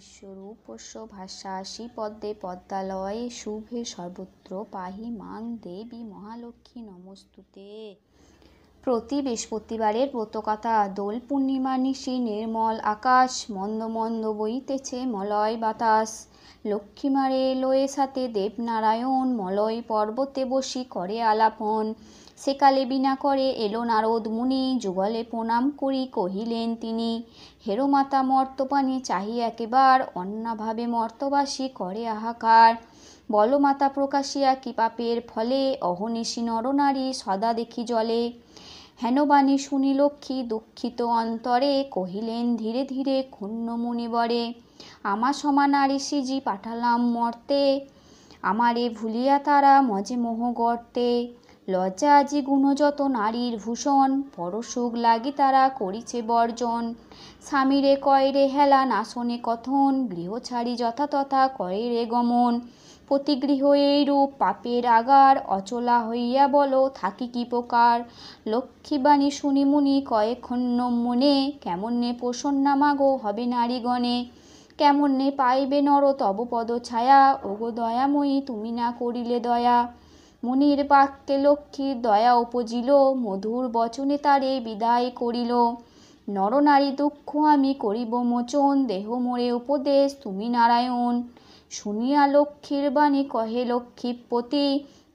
বিশ্বরূপস্য ভাস্যাসি পদ্মে পদ্মালয়ে শুভে সর্বত্র পাহি মাং দেবী মহালক্ষ্মী নমস্তুতে। প্রতি বৃহস্পতিবারের ব্রতকথা। দোল পূর্ণিমা নিশি নির্মল আকাশ, মন্দ মন্দ বইতেছে মলয় বাতাস। লক্ষ্মীমারে লয়ে সাথে দেবনারায়ণ, মলয় পর্বতে বসি করে আলাপন। সেকালে বিনা করে এলো নারদ মুনি, যুগলে প্রণাম করি কহিলেন তিনি, হেরো মাতা মর্তপানে চাহি একেবার, অন্নাভাবে মর্তবাসী করে হাহাকার। বলো মাতা প্রকাশিয়া কি পাপের ফলে, অহনিশি নরনারী সদা দেখি জলে। হেন বাণী শুনি লক্ষ্মী দুঃখিত অন্তরে, কহিলেন ধীরে ধীরে ক্ষুণ্ণ মুনিবরে, আমা সমা নারী সিজি পাঠালাম মর্তে, আমারে ভুলিয়া তারা মজে মোহ গর্তে। লজ্জা আজি গুণযত নারীর ভূষণ, পরশোক লাগি তারা করিছে বর্জন। স্বামীরে কয়রে হেলা নাশনে কথন, গৃহ ছাড়ি যথাতথা করে রে গমন। প্রতিগৃহ এইরূপ পাপের আগার, অচলা হইয়া বলো থাকি কি প্রকার। লক্ষ্মীবাণী শুনি মুনি কয়ে ক্ষুণ্ণ মনে, কেমনে প্রসন্না মাগো হবে নারীগণে। কেমনে পাইবে নর তব পদ ছায়া, ওগো দয়াময়ী তুমি না করিলে দয়া। মুনির বাক্যে লক্ষ্মীর দয়া উপজিল, মধুর বচনে তারে বিদায় করিল। নরনারী দুঃখ আমি করিব মোচন, দেহ মোরে উপদেশ তুমি নারায়ণ। শুনিয়া লক্ষ্মীর বাণী কহে লক্ষ্মীপতি,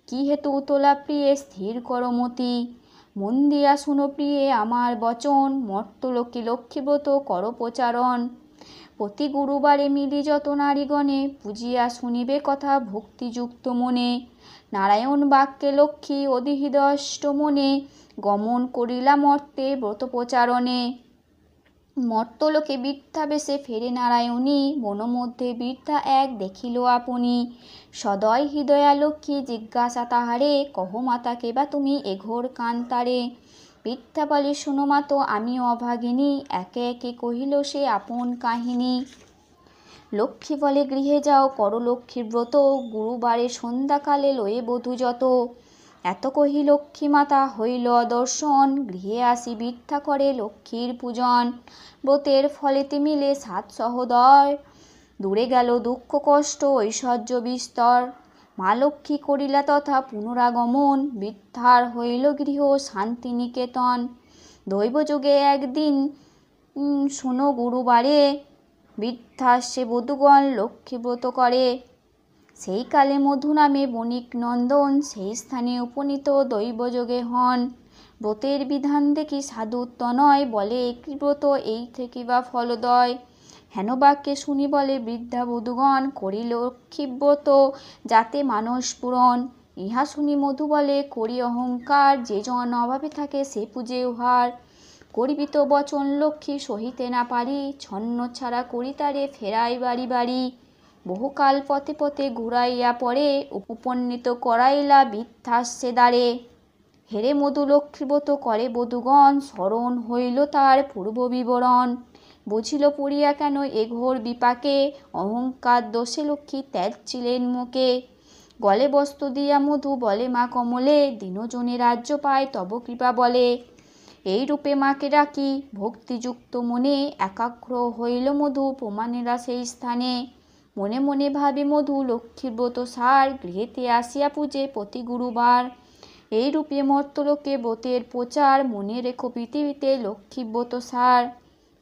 কি হেতু তোলা প্রিয়ে স্থির করমতি। মন দিয়া শুনো প্রিয়ে আমার বচন, মর্তলোকে লক্ষ্মীব্রত কর প্রচারণ। প্রতি গুরুবারে মিলি যত নারীগণে, পূজিয়া শুনিবে কথা ভক্তিযুক্ত মনে। নারায়ণ বাক্যে লক্ষ্মী অধিহৃদয়ষ্ট মনে, গমন করিলা মর্তে ব্রত প্রচারণে। মর্তলোকে বৃদ্ধা বেশে ফেরে নারায়ণী, মনোমধ্যে বৃদ্ধা এক দেখিল আপনি। সদয় হৃদয়া লক্ষ্মী জিজ্ঞাসা তাহারে, কহ মাতা কেবা তুমি এঘোর কান্তারে। বৃদ্ধা বলে শুনো মাতো আমি অভাগিনী, একে একে কহিল সে আপন কাহিনী। লক্ষ্মী বলে গৃহে যাও করো লক্ষ্মীর ব্রত, গুরুবারে সন্ধ্যাকালে লয়ে বধূ যত। এত কহি লক্ষ্মী মাতা হইল দর্শন, গৃহে আসি বৃদ্ধা করে লক্ষ্মীর পূজন। ব্রতের ফলেতে মিলে সাত সহোদর, দূরে গেল দুঃখ কষ্ট ঐশ্বর্য বিস্তর। মা লক্ষ্মী করিলা তথা পুনরাগমন, বৃদ্ধার হইল গৃহ শান্তিনিকেতন। দৈবযোগে একদিন শোনো গুরুবারে, বৃদ্ধা সে বধূগণ লক্ষ্মীব্রত করে। সেই কালে মধু নামে বণিক নন্দন, সেই স্থানে উপনীত দৈবযোগে হন। ব্রতের বিধান দেখি সাধু তনয়, বলে একই ব্রত এই থেকে বা ফলদয়। হেন বাক্যে শুনি বলে বৃদ্ধা বধূগণ, করি লক্ষ্মীব্রত যাতে মানস পূরণ। ইহা শুনি মধু বলে করি অহংকার, যে জন অভাবে থাকে সে পূজে উহার। করিবি তো বচন লক্ষ্মী সহিতে না পারি, ছন্ন ছাড়া করি তারে ফেরাই বাড়ি বাড়ি। বহুকাল পথে পথে ঘুরাইয়া পরে, উপনীত করাইলা বৃদ্ধাস্যে দ্বারে। হেরে মধু লক্ষ্মীব্রত করে বধূগণ, স্মরণ হইল তার পূর্ব বিবরণ। বুঝিল পড়িয়া কেন এ ঘোর বিপাকে, অহংকার দোষে লক্ষ্মী ত্যাজ্যিলেন মুখে। গলে বস্ত্র দিয়া মধু বলে মা কমলে, দীনজনে রাজ্য পায় তব কৃপা বলে। এই রূপে মাকে ডাকি ভক্তিযুক্ত মনে, একাগ্র হইল মধু প্রমাণেরা সেই স্থানে। মনে মনে ভাবে মধু লক্ষ্মীব্রত সার, গৃহেতে আসিয়া পূজে প্রতি গুরুবার। এই রূপে মর্তলোকে ব্রতের প্রচার, মনে রেখো পৃথিবীতে লক্ষ্মীব্রত সার।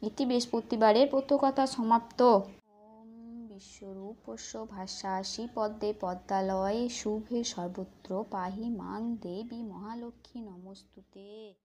ইতি বৃহস্পতিবারের ব্রতকথা সমাপ্ত। ওম বিশ্বরূপস্য ভাস্যাসি পদ্মে পদ্মালয়ে শুভে সর্বত্র পাহি মাং দেবী মহালক্ষ্মী নমস্তুতে।